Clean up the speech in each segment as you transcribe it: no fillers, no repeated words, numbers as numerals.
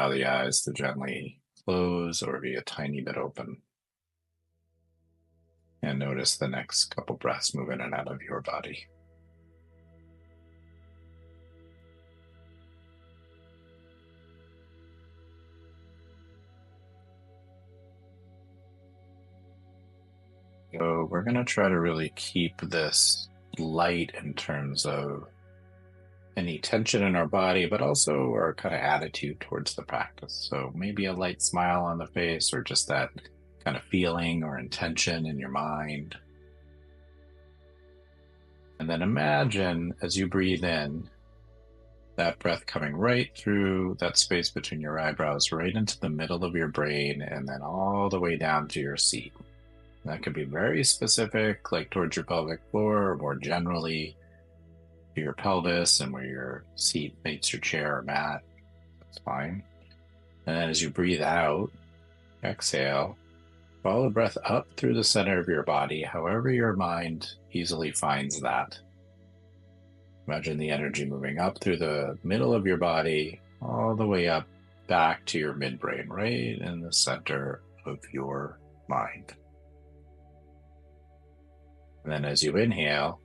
allow the eyes to gently close or be a tiny bit open. And notice the next couple breaths move in and out of your body. So we're going to try to really keep this light in terms of any tension in our body, but also our kind of attitude towards the practice. So maybe a light smile on the face, or just that kind of feeling or intention in your mind. And then imagine as you breathe in, that breath coming right through that space between your eyebrows, right into the middle of your brain, and then all the way down to your seat. And that could be very specific, like towards your pelvic floor, or more generally to your pelvis and where your seat meets your chair or mat. That's fine. And then as you breathe out, exhale, follow the breath up through the center of your body, however your mind easily finds that. Imagine the energy moving up through the middle of your body, all the way up back to your midbrain, right in the center of your mind. And then as you inhale,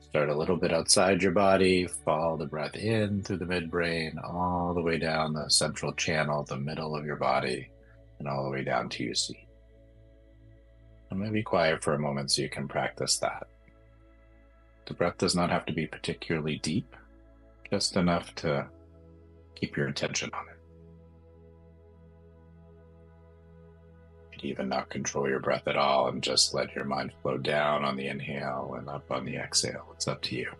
start a little bit outside your body, follow the breath in through the midbrain, all the way down the central channel, the middle of your body, and all the way down to your seat. I'm going to be quiet for a moment so you can practice that. The breath does not have to be particularly deep, just enough to keep your attention on it. You can even not control your breath at all and just let your mind flow down on the inhale and up on the exhale. It's up to you.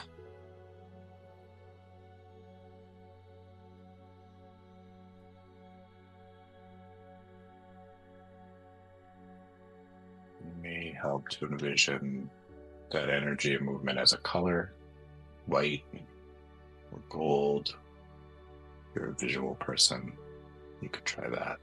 It may help to envision that energy and movement as a color, white or gold. If you're a visual person, you could try that.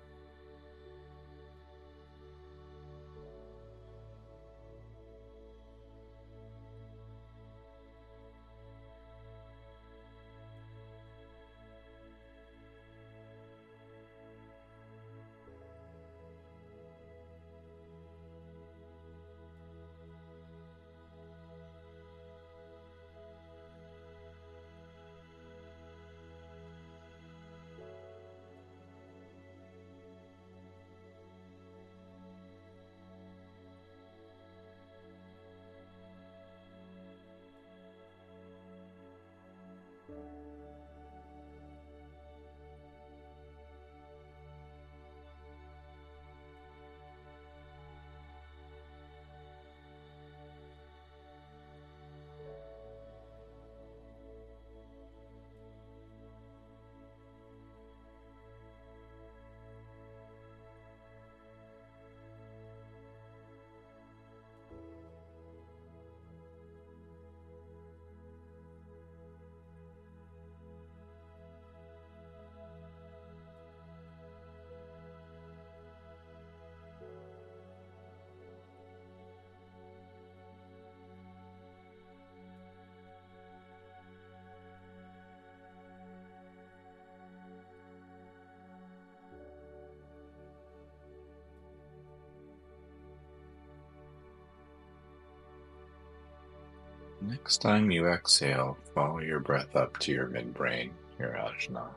Next time you exhale, follow your breath up to your midbrain, your ajna.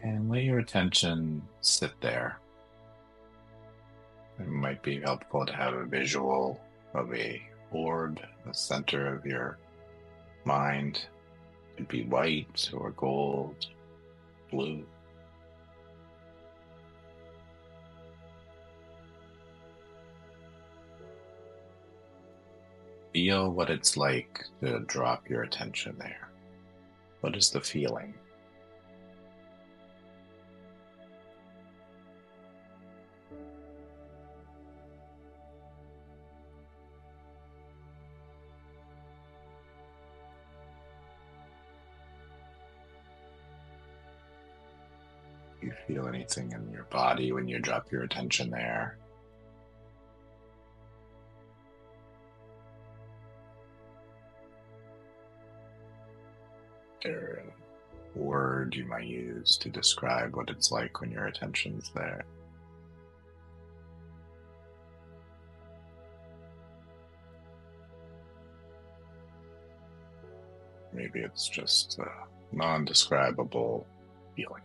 And let your attention sit there. It might be helpful to have a visual of a orb in the center of your mind. It could be white or gold, blue. Feel what it's like to drop your attention there. What is the feeling? Do you feel anything in your body when you drop your attention there? Or word you might use to describe what it's like when your attention's there. Maybe it's just a non-describable feeling.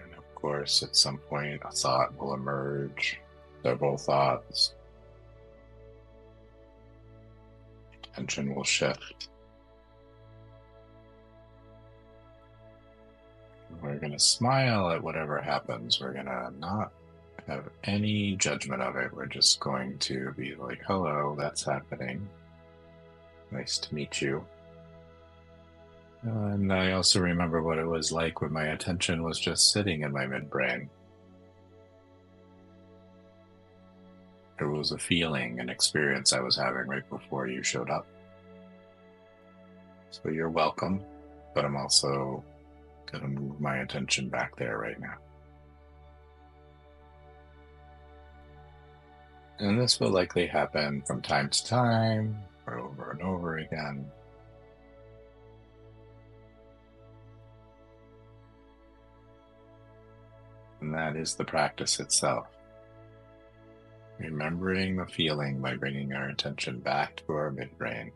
And of course, at some point, a thought will emerge, several thoughts. Attention will shift. We're going to smile at whatever happens. We're going to not have any judgment of it. We're just going to be like, hello, that's happening. Nice to meet you. And I also remember what it was like when my attention was just sitting in my midbrain. There was a feeling, an experience I was having right before you showed up. So you're welcome, but I'm also going to move my attention back there right now. And this will likely happen from time to time or over and over again. And that is the practice itself. Remembering the feeling by bringing our attention back to our midbrain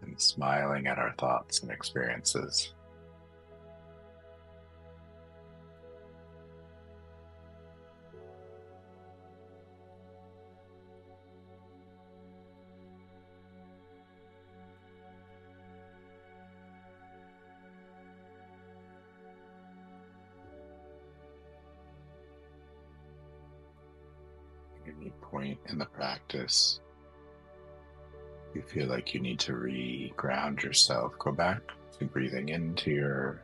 and smiling at our thoughts and experiences. At any point in the practice, you feel like you need to re-ground yourself, go back to breathing into your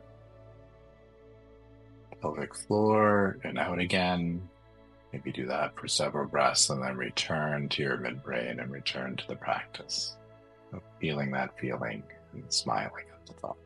pelvic floor and out again. Maybe do that for several breaths and then return to your midbrain and return to the practice of feeling that feeling and smiling at the thought.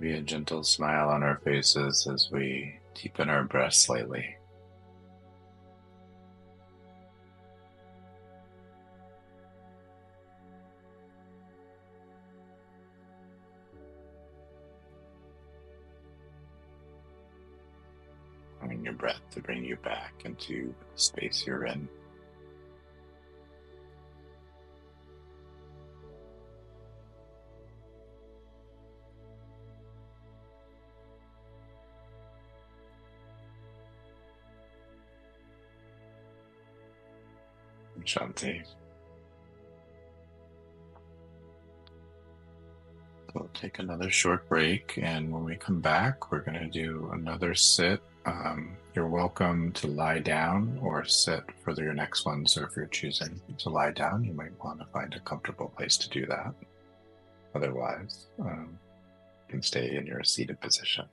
Maybe a gentle smile on our faces as we deepen our breath slightly. Allowing your breath to bring you back into the space you're in. Shanti. We'll take another short break, and when we come back, we're going to do another sit. You're welcome to lie down or sit for your next one. So if you're choosing to lie down, you might want to find a comfortable place to do that. Otherwise, you can stay in your seated position.